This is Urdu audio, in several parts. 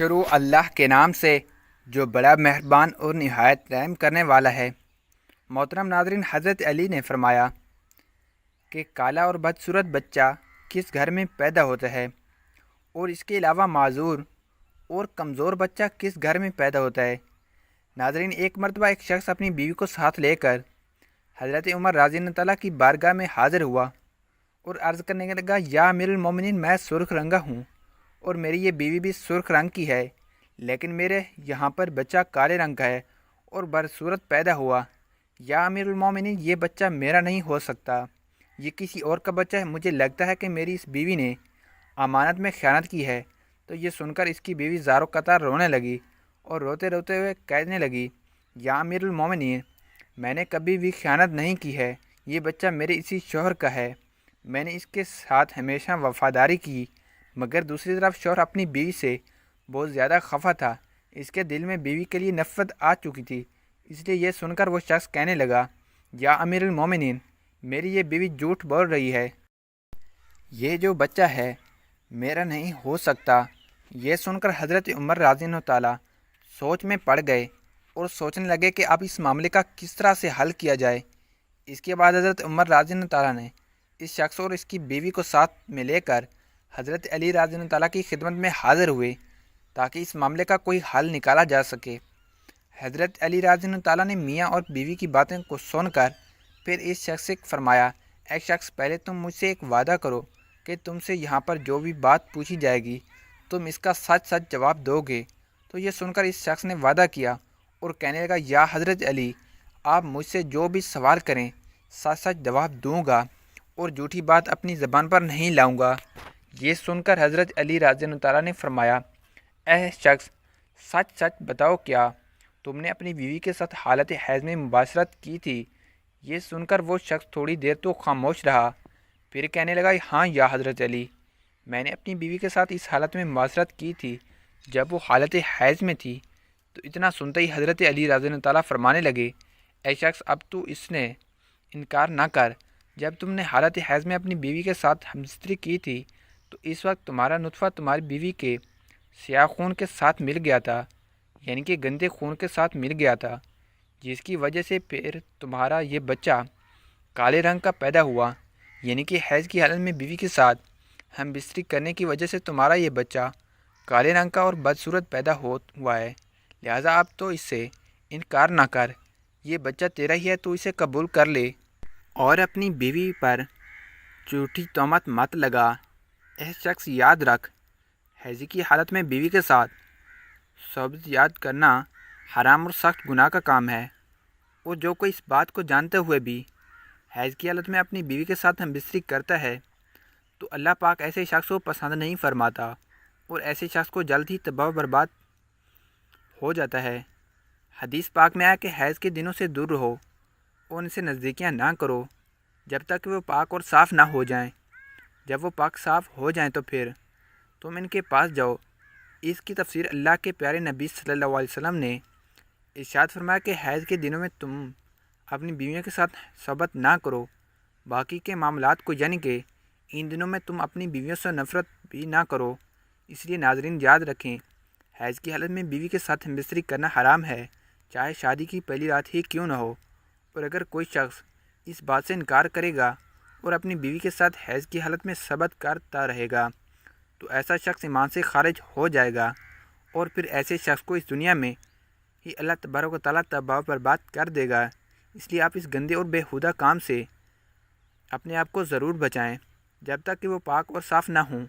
شروع اللہ کے نام سے جو بڑا مہربان اور نہایت رحم کرنے والا ہے۔ محترم ناظرین، حضرت علی نے فرمایا کہ کالا اور بدصورت بچہ کس گھر میں پیدا ہوتا ہے، اور اس کے علاوہ معذور اور کمزور بچہ کس گھر میں پیدا ہوتا ہے۔ ناظرین، ایک مرتبہ ایک شخص اپنی بیوی کو ساتھ لے کر حضرت عمر رضی اللہ تعالیٰ کی بارگاہ میں حاضر ہوا اور عرض کرنے لگا، یا امیر المومنین، میں سرخ رنگا ہوں اور میری یہ بیوی بھی سرخ رنگ کی ہے، لیکن میرے یہاں پر بچہ کالے رنگ کا ہے اور بدصورت پیدا ہوا۔ یا امیر المومنین، یہ بچہ میرا نہیں ہو سکتا، یہ کسی اور کا بچہ ہے۔ مجھے لگتا ہے کہ میری اس بیوی نے امانت میں خیانت کی ہے۔ تو یہ سن کر اس کی بیوی زار و قطار رونے لگی اور روتے روتے ہوئے کہنے لگی، یا امیر المومنین، میں نے کبھی بھی خیانت نہیں کی ہے، یہ بچہ میرے اسی شوہر کا ہے، میں نے اس کے ساتھ ہمیشہ وفاداری کی۔ مگر دوسری طرف شوہر اپنی بیوی سے بہت زیادہ خفا تھا، اس کے دل میں بیوی کے لیے نفرت آ چکی تھی، اس لیے یہ سن کر وہ شخص کہنے لگا، یا امیر المومنین، میری یہ بیوی جھوٹ بول رہی ہے، یہ جو بچہ ہے میرا نہیں ہو سکتا۔ یہ سن کر حضرت عمر رضی اللہ تعالیٰ سوچ میں پڑ گئے اور سوچنے لگے کہ اب اس معاملے کا کس طرح سے حل کیا جائے۔ اس کے بعد حضرت عمر رضی اللہ تعالیٰ نے اس شخص اور اس کی بیوی کو ساتھ میں لے کر حضرت علی رضی اللہ تعالیٰ کی خدمت میں حاضر ہوئے تاکہ اس معاملے کا کوئی حل نکالا جا سکے۔ حضرت علی رضی اللہ تعالیٰ نے میاں اور بیوی کی باتیں کو سن کر پھر اس شخص سے فرمایا، اے شخص، پہلے تم مجھ سے ایک وعدہ کرو کہ تم سے یہاں پر جو بھی بات پوچھی جائے گی تم اس کا سچ سچ جواب دو گے۔ تو یہ سن کر اس شخص نے وعدہ کیا اور کہنے لگا، یا حضرت علی، آپ مجھ سے جو بھی سوال کریں سچ سچ جواب دوں گا اور جھوٹی بات اپنی زبان پر نہیں لاؤں گا۔ یہ سن کر حضرت علی رضی اللہ تعالیٰ نے فرمایا، اے شخص، سچ سچ بتاؤ، کیا تم نے اپنی بیوی کے ساتھ حالت حیض میں مباشرت کی تھی؟ یہ سن کر وہ شخص تھوڑی دیر تو خاموش رہا، پھر کہنے لگا، ہاں یا حضرت علی، میں نے اپنی بیوی کے ساتھ اس حالت میں مباشرت کی تھی جب وہ حالت حیض میں تھی۔ تو اتنا سنتے ہی حضرت علی رضی اللہ تعالیٰ فرمانے لگے، اے شخص، اب تو اس نے انکار نہ کر، جب تم نے حالت حیض میں اپنی بیوی کے ساتھ ہمبستری کی تھی تو اس وقت تمہارا نطفہ تمہاری بیوی کے سیاہ خون کے ساتھ مل گیا تھا، یعنی کہ گندے خون کے ساتھ مل گیا تھا، جس کی وجہ سے پھر تمہارا یہ بچہ کالے رنگ کا پیدا ہوا، یعنی کہ حیض کی حالت میں بیوی کے ساتھ ہم بستری کرنے کی وجہ سے تمہارا یہ بچہ کالے رنگ کا اور بدصورت پیدا ہوا ہے، لہٰذا اب تو اس سے انکار نہ کر، یہ بچہ تیرا ہی ہے، تو اسے قبول کر لے اور اپنی بیوی پر جھوٹی تہمت مت لگا۔ اے شخص، یاد رکھ، حیض کی حالت میں بیوی کے ساتھ صحبت یاد کرنا حرام اور سخت گناہ کا کام ہے، اور جو کوئی اس بات کو جانتے ہوئے بھی حیض کی حالت میں اپنی بیوی کے ساتھ ہم بستری کرتا ہے تو اللہ پاک ایسے شخص کو پسند نہیں فرماتا اور ایسے شخص کو جلد ہی تباہ و برباد ہو جاتا ہے۔ حدیث پاک میں آیا کہ حیض کے دنوں سے دور رہو اور ان سے نزدیکیاں نہ کرو جب تک کہ وہ پاک اور صاف نہ ہو جائیں، جب وہ پاک صاف ہو جائیں تو پھر تم ان کے پاس جاؤ۔ اس کی تفسیر اللہ کے پیارے نبی صلی اللہ علیہ وسلم نے ارشاد فرمایا کہ حیض کے دنوں میں تم اپنی بیویوں کے ساتھ صحبت نہ کرو، باقی کے معاملات کو، یعنی کہ ان دنوں میں تم اپنی بیویوں سے نفرت بھی نہ کرو۔ اس لیے ناظرین، یاد رکھیں، حیض کی حالت میں بیوی کے ساتھ ہم بستری کرنا حرام ہے، چاہے شادی کی پہلی رات ہی کیوں نہ ہو۔ اور اگر کوئی شخص اس بات سے انکار کرے گا اور اپنی بیوی کے ساتھ حیض کی حالت میں صحبت کرتا رہے گا تو ایسا شخص ایمان سے خارج ہو جائے گا، اور پھر ایسے شخص کو اس دنیا میں ہی اللہ تبارک و تعالیٰ تباہ و برباد کر دے گا۔ اس لیے آپ اس گندے اور بیہودہ کام سے اپنے آپ کو ضرور بچائیں جب تک کہ وہ پاک اور صاف نہ ہوں۔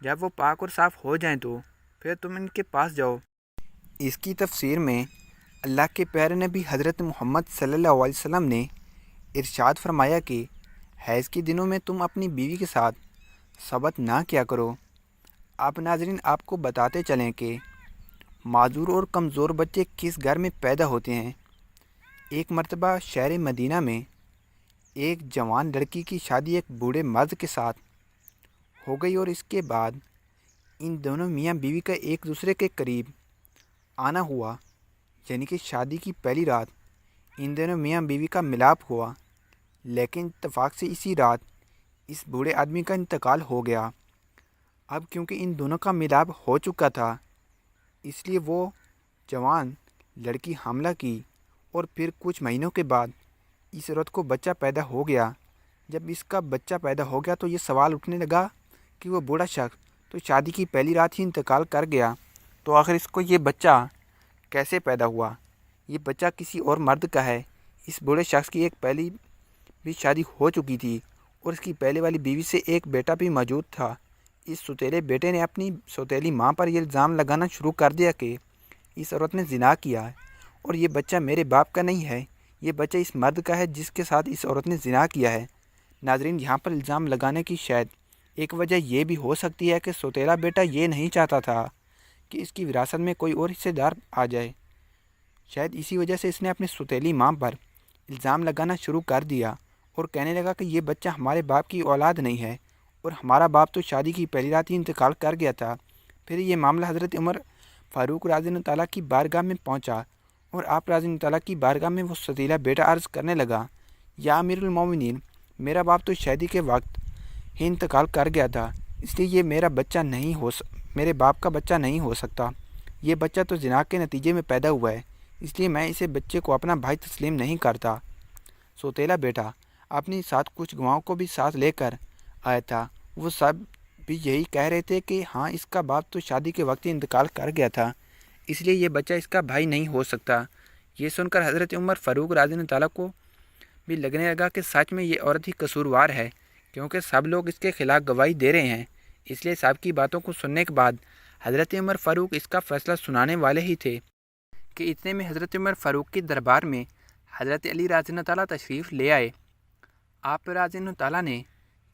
جب وہ پاک اور صاف ہو جائیں تو پھر تم ان کے پاس جاؤ۔ اس کی تفسیر میں اللہ کے پیارے نبی حضرت محمد صلی اللہ علیہ وسلم نے ارشاد فرمایا کہ حیض کے دنوں میں تم اپنی بیوی کے ساتھ صحبت نہ کیا کرو۔ آپ ناظرین، آپ کو بتاتے چلیں کہ معذور اور کمزور بچے کس گھر میں پیدا ہوتے ہیں۔ ایک مرتبہ شہر مدینہ میں ایک جوان لڑکی کی شادی ایک بوڑھے مرد کے ساتھ ہو گئی، اور اس کے بعد ان دونوں میاں بیوی کا ایک دوسرے کے قریب آنا ہوا، یعنی کہ شادی کی پہلی رات ان دونوں میاں بیوی کا ملاپ ہوا، لیکن اتفاق سے اسی رات اس بوڑھے آدمی کا انتقال ہو گیا۔ اب کیونکہ ان دونوں کا ملاپ ہو چکا تھا اس لیے وہ جوان لڑکی حاملہ کی اور پھر کچھ مہینوں کے بعد اس عورت کو بچہ پیدا ہو گیا۔ جب اس کا بچہ پیدا ہو گیا تو یہ سوال اٹھنے لگا کہ وہ بوڑھا شخص تو شادی کی پہلی رات ہی انتقال کر گیا، تو آخر اس کو یہ بچہ کیسے پیدا ہوا؟ یہ بچہ کسی اور مرد کا ہے۔ اس بوڑھے شخص کی ایک پہلی بھی شادی ہو چکی تھی اور اس کی پہلے والی بیوی سے ایک بیٹا بھی موجود تھا۔ اس سوتیلے بیٹے نے اپنی سوتیلی ماں پر یہ الزام لگانا شروع کر دیا کہ اس عورت نے زنا کیا ہے اور یہ بچہ میرے باپ کا نہیں ہے، یہ بچہ اس مرد کا ہے جس کے ساتھ اس عورت نے زنا کیا ہے۔ ناظرین، یہاں پر الزام لگانے کی شاید ایک وجہ یہ بھی ہو سکتی ہے کہ سوتیلا بیٹا یہ نہیں چاہتا تھا کہ اس کی وراثت میں کوئی اور حصے دار آ جائے۔ شاید اسی وجہ سے اس نے اپنی سوتیلی ماں پر الزام لگانا شروع کر دیا اور کہنے لگا کہ یہ بچہ ہمارے باپ کی اولاد نہیں ہے اور ہمارا باپ تو شادی کی پہلی رات ہی انتقال کر گیا تھا۔ پھر یہ معاملہ حضرت عمر فاروق رضی اللہ تعالیٰ کی بارگاہ میں پہنچا اور آپ رضی اللہ تعالیٰ کی بارگاہ میں وہ سوتیلا بیٹا عرض کرنے لگا، یا امیر المومنین، میرا باپ تو شادی کے وقت ہی انتقال کر گیا تھا، اس لیے یہ میرے باپ کا بچہ نہیں ہو سکتا۔ یہ بچہ تو زنا کے نتیجے میں پیدا ہوا ہے، اس لیے میں اسے بچے کو اپنا بھائی تسلیم نہیں کرتا۔ سوتیلا بیٹا اپنے ساتھ کچھ گواہوں کو بھی ساتھ لے کر آیا تھا، وہ سب بھی یہی کہہ رہے تھے کہ ہاں اس کا باپ تو شادی کے وقت ہی انتقال کر گیا تھا، اس لیے یہ بچہ اس کا بھائی نہیں ہو سکتا۔ یہ سن کر حضرت عمر فاروق رضی اللہ تعالیٰ کو بھی لگنے لگا کہ سچ میں یہ عورت ہی قصوروار ہے، کیونکہ سب لوگ اس کے خلاف گواہی دے رہے ہیں۔ اس لیے سب کی باتوں کو سننے کے بعد حضرت عمر فاروق اس کا فیصلہ سنانے والے ہی تھے کہ اتنے میں حضرت عمر فاروق کے دربار میں حضرت علی رضی اللہ تعالیٰ تشریف لے آئے۔ آپ رضی اللہ تعالیٰ نے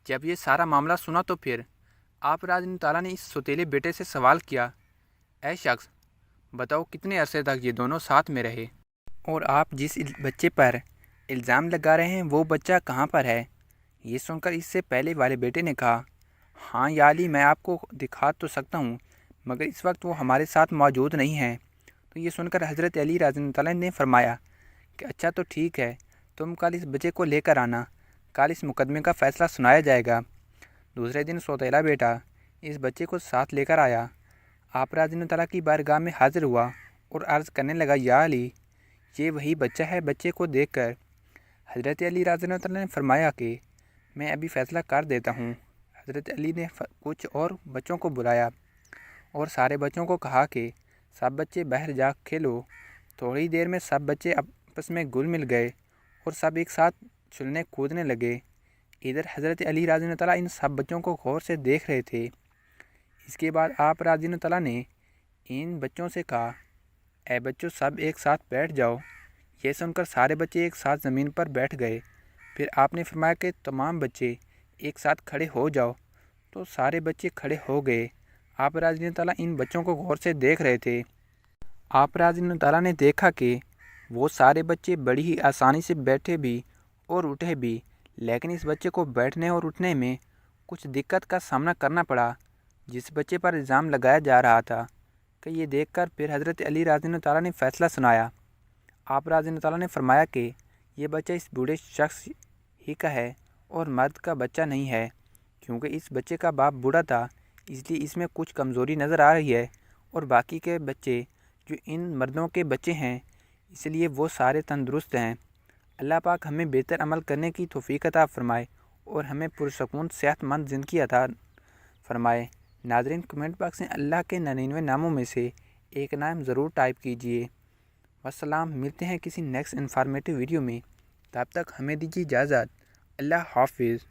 جب یہ سارا معاملہ سنا تو پھر آپ رضی اللہ تعالیٰ نے اس سوتیلے بیٹے سے سوال کیا، اے شخص، بتاؤ کتنے عرصے تک یہ دونوں ساتھ میں رہے، اور آپ جس بچے پر الزام لگا رہے ہیں وہ بچہ کہاں پر ہے؟ یہ سن کر اس سے پہلے والے بیٹے نے کہا، ہاں یا علی، میں آپ کو دکھا تو سکتا ہوں، مگر اس وقت وہ ہمارے ساتھ موجود نہیں ہیں۔ تو یہ سن کر حضرت علی رضی اللہ تعالیٰ نے فرمایا کہ اچھا تو ٹھیک ہے، تم کل اس بچے کو لے کر آنا، کل اس مقدمے کا فیصلہ سنایا جائے گا۔ دوسرے دن سوتیلا بیٹا اس بچے کو ساتھ لے کر آیا، آپ رضی اللہ تعالیٰ کی بارگاہ میں حاضر ہوا اور عرض کرنے لگا، یا علی، یہ وہی بچہ ہے۔ بچے کو دیکھ کر حضرت علی رضی اللہ تعالیٰ نے فرمایا کہ میں ابھی فیصلہ کر دیتا ہوں۔ حضرت علی نے کچھ اور بچوں کو بلایا اور سارے بچوں کو کہا کہ سب بچے باہر جا کھیلو۔ تھوڑی دیر میں سب بچے آپس میں گل مل گئے اور سب ایک ساتھ چلنے کودنے لگے۔ ادھر حضرت علی رضی اللہ تعالیٰ ان سب بچوں کو غور سے دیکھ رہے تھے۔ اس کے بعد آپ رضی اللہ تعالیٰ نے ان بچوں سے کہا، اے بچوں، سب ایک ساتھ بیٹھ جاؤ۔ یہ سن کر سارے بچے ایک ساتھ زمین پر بیٹھ گئے۔ پھر آپ نے فرمایا کہ تمام بچے ایک ساتھ کھڑے ہو جاؤ، تو سارے بچے کھڑے ہو گئے۔ آپ رضی اللہ تعالیٰ ان بچوں کو غور سے دیکھ رہے تھے۔ آپ رضی اللہ تعالیٰ نے دیکھا کہ وہ سارے بچے بڑی ہی آسانی سے بیٹھے بھی اور اٹھے بھی، لیکن اس بچے کو بیٹھنے اور اٹھنے میں کچھ دقت کا سامنا کرنا پڑا جس بچے پر الزام لگایا جا رہا تھا۔ کہ یہ دیکھ کر پھر حضرت علی رضی اللہ تعالیٰ نے فیصلہ سنایا۔ آپ رضی اللہ تعالیٰ نے فرمایا کہ یہ بچہ اس بوڑھے شخص ہی کا ہے اور مرد کا بچہ نہیں ہے، کیونکہ اس بچے کا باپ بوڑھا تھا، اس لیے اس میں کچھ کمزوری نظر آ رہی ہے، اور باقی کے بچے جو ان مردوں کے بچے ہیں اس لیے وہ سارے تندرست ہیں۔ اللہ پاک ہمیں بہتر عمل کرنے کی توفیق عطا فرمائے اور ہمیں پرسکون صحت مند زندگی عطا فرمائے۔ ناظرین، کمنٹ باکس میں اللہ کے 99 ناموں میں سے ایک نام ضرور ٹائپ کیجئے۔ والسلام، ملتے ہیں کسی نیکسٹ انفارمیٹیو ویڈیو میں، تب تک ہمیں دیجیے اجازت۔ اللہ حافظ۔